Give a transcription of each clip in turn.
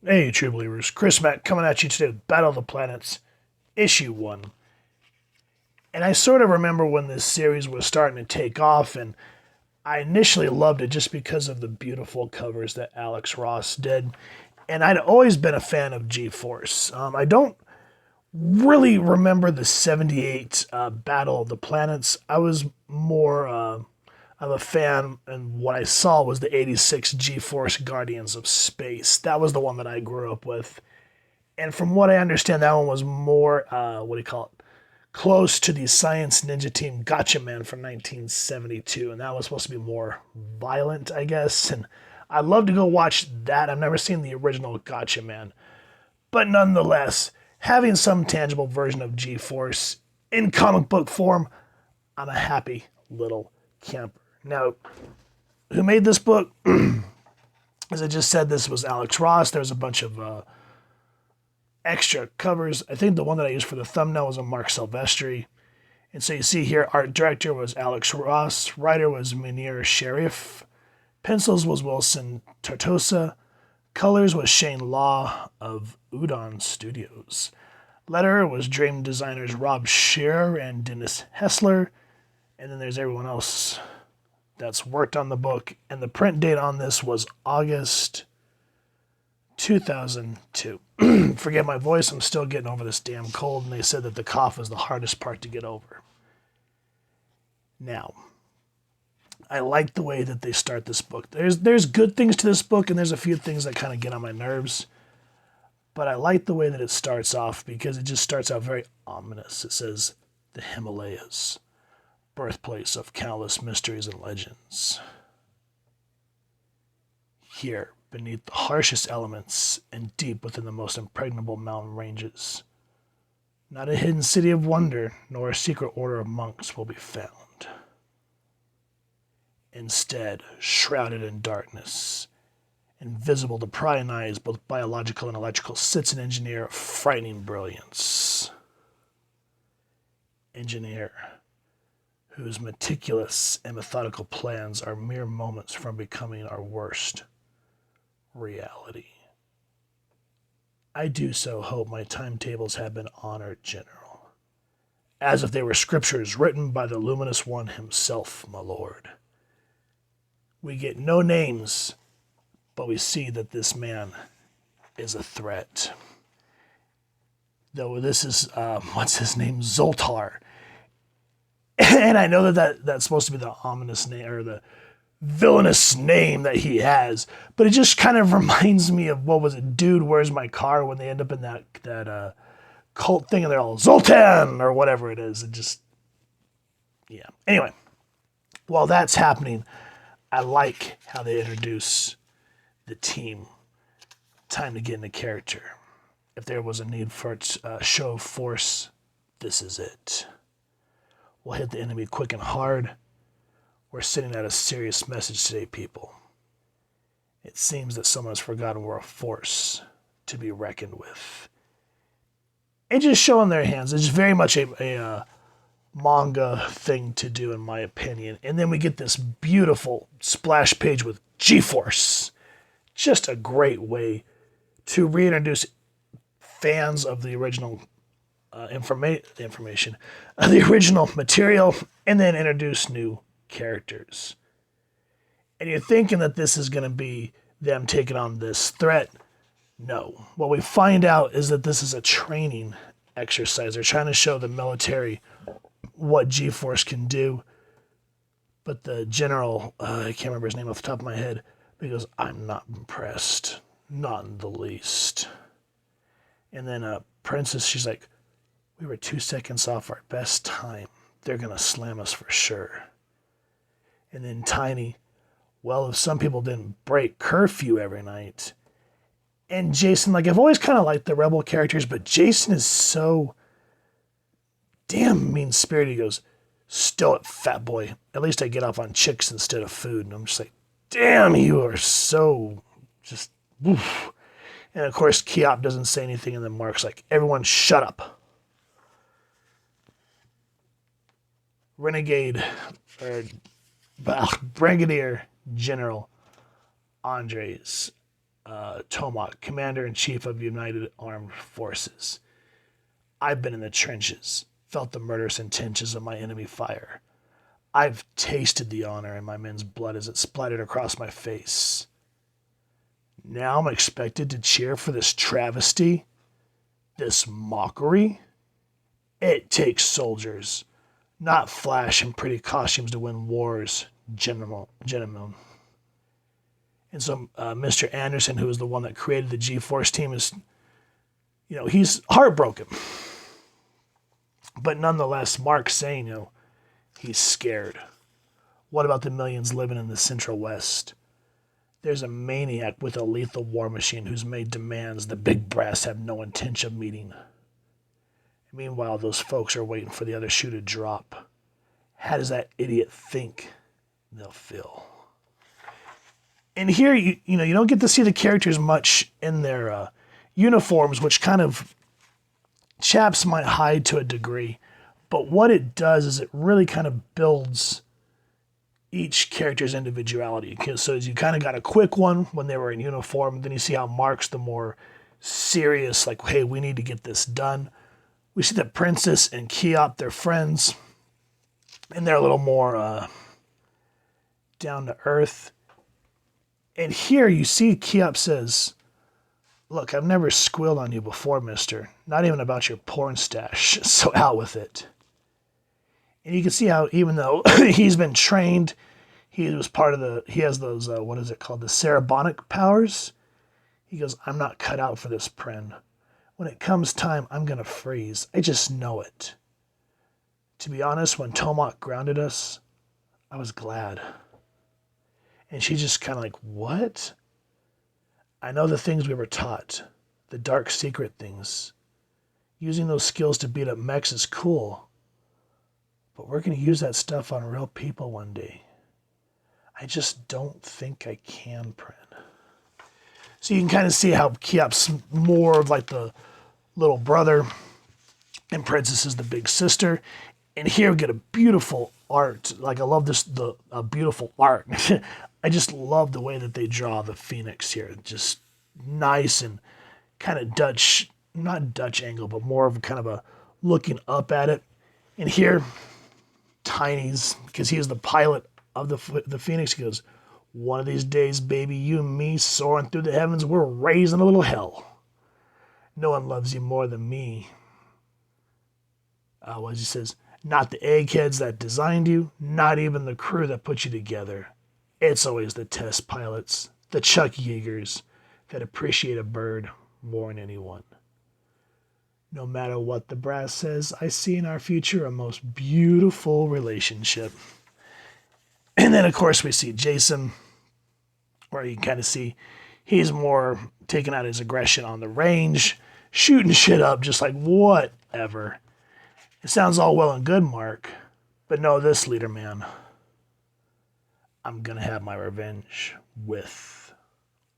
Hey, True Believers. Chris Mack coming at you today with Battle of the Planets, Issue 1. And I sort of remember when this series was starting to take off, and I initially loved it just because of the beautiful covers that Alex Ross did. And I'd always been a fan of G-Force. I don't really remember the 78 Battle of the Planets. I was more of a fan, and what I saw was the 86 G-Force Guardians of Space. That was the one that I grew up with. And from what I understand, that one was more, what do you call it? Close to the Science Ninja Team Gatchaman from 1972. And that was supposed to be more violent, I guess. And I'd love to go watch that. I've never seen the original Gatchaman. But nonetheless, having some tangible version of G-Force in comic book form, I'm a happy little camper. Now, who made this book? As I just said, this was Alex Ross. There's a bunch of extra covers. I think the one that I used for the thumbnail was a Mark Silvestri. And so you see here, art director was Alex Ross, writer was Munir Sharif, pencils was Wilson Tortosa, colors was Shane Law of Udon Studios. Letterer was dream designers Rob Scherer and Dennis Hessler. And then there's everyone else that's worked on the book. And the print date on this was August 2002. Forget my voice, I'm still getting over this damn cold, and they said that the cough is the hardest part to get over. Now, I like the way that they start this book. There's good things to this book, and there's a few things that kind of get on my nerves. But I like the way that it starts off because it just starts out very ominous. It says, the Himalayas, birthplace of countless mysteries and legends. Here, beneath the harshest elements and deep within the most impregnable mountain ranges, not a hidden city of wonder nor a secret order of monks will be found. Instead, shrouded in darkness, invisible to prying eyes, both biological and electrical, sits an engineer of frightening brilliance. Engineer, whose meticulous and methodical plans are mere moments from becoming our worst reality. I do so hope my timetables have been honored, General, as if they were scriptures written by the luminous one himself, my lord. We get no names, but we see that this man is a threat. Though this is, what's his name? Zoltar. And I know that's supposed to be the ominous name, or the villainous name that he has, but it just kind of reminds me of, what was it, Dude, Where's My Car, when they end up in that cult thing and they're all Zoltan or whatever it is. It just, yeah. Anyway, while that's happening, I like how they introduce the team. Time to get into character. If there was a need for a show of force, this is it. We'll hit the enemy quick and hard. We're sending out a serious message today, people. It seems that someone has forgotten we're a force to be reckoned with. And just showing their hands. It's very much a manga thing to do, in my opinion. And then we get this beautiful splash page with G-Force. Just a great way to reintroduce fans of the original information, the original material, and then introduce new characters. And you're thinking that this is going to be them taking on this threat. No. What we find out is that this is a training exercise. They're trying to show the military what G-Force can do. But the general, I can't remember his name off the top of my head, but he goes, I'm not impressed. Not in the least. And then Princess, she's like, we were 2 seconds off our best time. They're going to slam us for sure. And then Tiny, well, if some people didn't break curfew every night. And Jason, like, I've always kind of liked the Rebel characters, but Jason is so damn mean-spirited. He goes, stow it, fat boy. At least I get off on chicks instead of food. And I'm just like, damn, you are so just, oof. And of course, Kiop doesn't say anything, and then Mark's like, everyone shut up. Renegade, or Brigadier General Andres Tomahawk, Commander-in-Chief of United Armed Forces. I've been in the trenches, felt the murderous intentions of my enemy fire. I've tasted the honor in my men's blood as it splattered across my face. Now I'm expected to cheer for this travesty, this mockery? It takes soldiers, not flash and pretty costumes to win wars, gentlemen. And so Mr. Anderson, who is the one that created the G-Force team, is, he's heartbroken. But nonetheless, Mark's saying, he's scared. What about the millions living in the Central West? There's a maniac with a lethal war machine who's made demands the big brass have no intention of meeting. Meanwhile, those folks are waiting for the other shoe to drop. How does that idiot think they'll feel? And here, you don't get to see the characters much in their uniforms, which kind of chaps might hide to a degree. But what it does is it really kind of builds each character's individuality. So you kind of got a quick one when they were in uniform. Then you see how Mark's the more serious, like, hey, we need to get this done. We see that Princess and Keop, they're friends, and they're a little more down to earth. And here you see Keop says, look, I've never squealed on you before, mister. Not even about your porn stash, so out with it. And you can see how even though he's been trained, he has those, what is it called, the cerebonic powers. He goes, I'm not cut out for this, Pren. When it comes time, I'm going to freeze. I just know it. To be honest, when Tomahawk grounded us, I was glad. And she's just kind of like, what? I know the things we were taught, the dark secret things. Using those skills to beat up mechs is cool. But we're going to use that stuff on real people one day. I just don't think I can, Pren. So you can kind of see how Keop's more of like the little brother and Princess is the big sister. And here we get a beautiful art. Like, I love the beautiful art. I just love the way that they draw the Phoenix here. Just nice and kind of Dutch, not Dutch angle, but more of kind of a looking up at it. And here, Tiny's, because he is the pilot of the Phoenix, he goes, one of these days, baby, you and me soaring through the heavens, we're raising a little hell. No one loves you more than me. He says, not the eggheads that designed you, not even the crew that put you together. It's always the test pilots, the Chuck Yeagers, that appreciate a bird more than anyone. No matter what the brass says, I see in our future a most beautiful relationship. And then, of course, we see Jason, where you can kind of see he's more taking out his aggression on the range, shooting shit up, just like, whatever. It sounds all well and good, Mark, but know this, leader man. I'm going to have my revenge with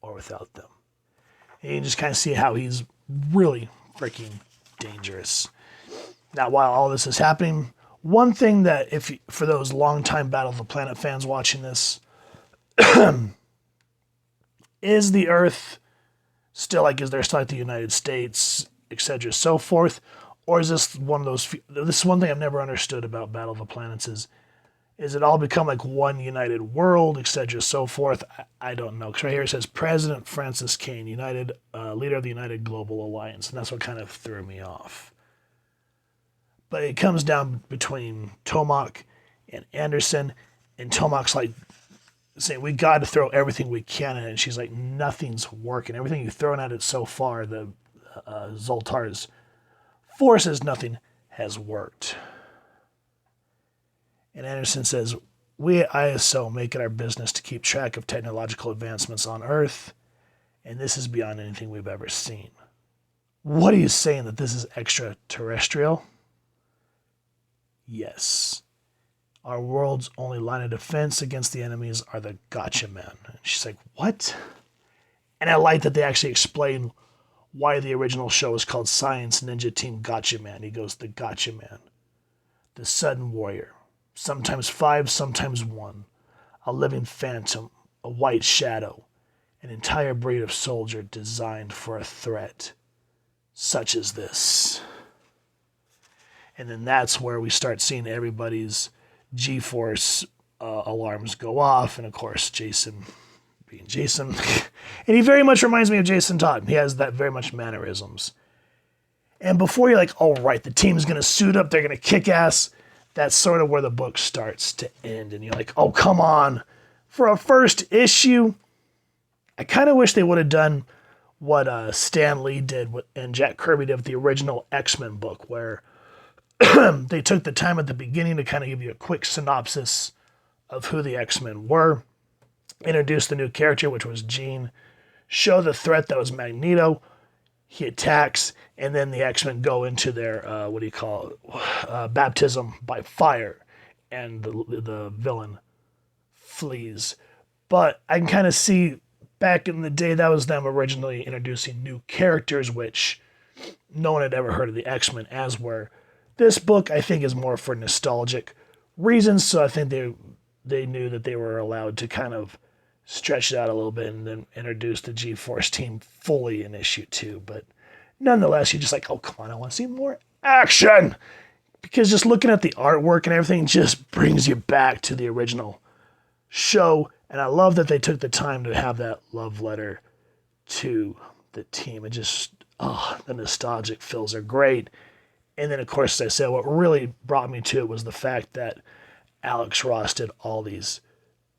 or without them. And you can just kind of see how he's really freaking dangerous. Now, while all this is happening, one thing that, for those longtime Battle of the Planet fans watching this, is the Earth still like, is there still like the United States, etc., so forth? Or is this one of those, this is one thing I've never understood about Battle of the Planets is it all become like one united world, etc., so forth? I don't know. Because right here it says President Francis Kane, leader of the United Global Alliance, and that's what kind of threw me off. But it comes down between Tomahawk and Anderson, and Tomahawk's like saying, we got to throw everything we can at it. And she's like, nothing's working. Everything you've thrown at it so far, the Zoltar's forces, nothing has worked. And Anderson says, we at ISO make it our business to keep track of technological advancements on Earth, and this is beyond anything we've ever seen. What are you saying, that this is extraterrestrial? Yes. Our world's only line of defense against the enemies are the Gatchaman. And she's like, what? And I like that they actually explain why the original show was called Science Ninja Team Gatchaman. He goes, the Gatchaman, the sudden warrior, sometimes 5, sometimes 1, a living phantom, a white shadow, an entire breed of soldier designed for a threat such as this. And then that's where we start seeing everybody's G-force alarms go off. And of course, Jason being Jason. And he very much reminds me of Jason Todd. He has that very much mannerisms. And before you're like, oh, right, the team's going to suit up, they're going to kick ass, that's sort of where the book starts to end. And you're like, oh, come on. For a first issue, I kind of wish they would have done what Stan Lee did and Jack Kirby did with the original X-Men book, where they took the time at the beginning to kind of give you a quick synopsis of who the X-Men were, introduce the new character, which was Jean, show the threat that was Magneto, he attacks, and then the X-Men go into their, baptism by fire, and the villain flees. But I can kind of see back in the day, that was them originally introducing new characters, which no one had ever heard of the X-Men as were. This book, I think, is more for nostalgic reasons, so I think they knew that they were allowed to kind of stretch it out a little bit and then introduce the G-Force team fully in issue 2. But nonetheless, you're just like, oh, come on, I want to see more action! Because just looking at the artwork and everything just brings you back to the original show. And I love that they took the time to have that love letter to the team. It just, the nostalgic feels are great. And then, of course, as I said, what really brought me to it was the fact that Alex Ross did all these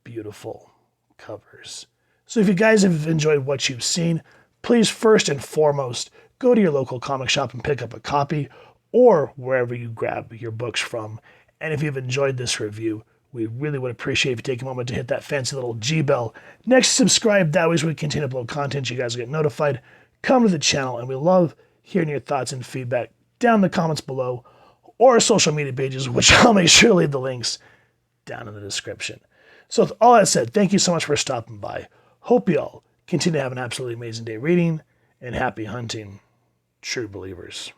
beautiful covers. So if you guys have enjoyed what you've seen, please first and foremost, go to your local comic shop and pick up a copy or wherever you grab your books from. And if you've enjoyed this review, we really would appreciate if you take a moment to hit that fancy little G bell. Next, subscribe. That way, as we continue to upload content, you guys will get notified. Come to the channel, and we love hearing your thoughts and feedback down in the comments below or our social media pages, which I'll make sure to leave the links down in the description. So with all that said, thank you so much for stopping by. Hope you all continue to have an absolutely amazing day reading, and happy hunting, true believers.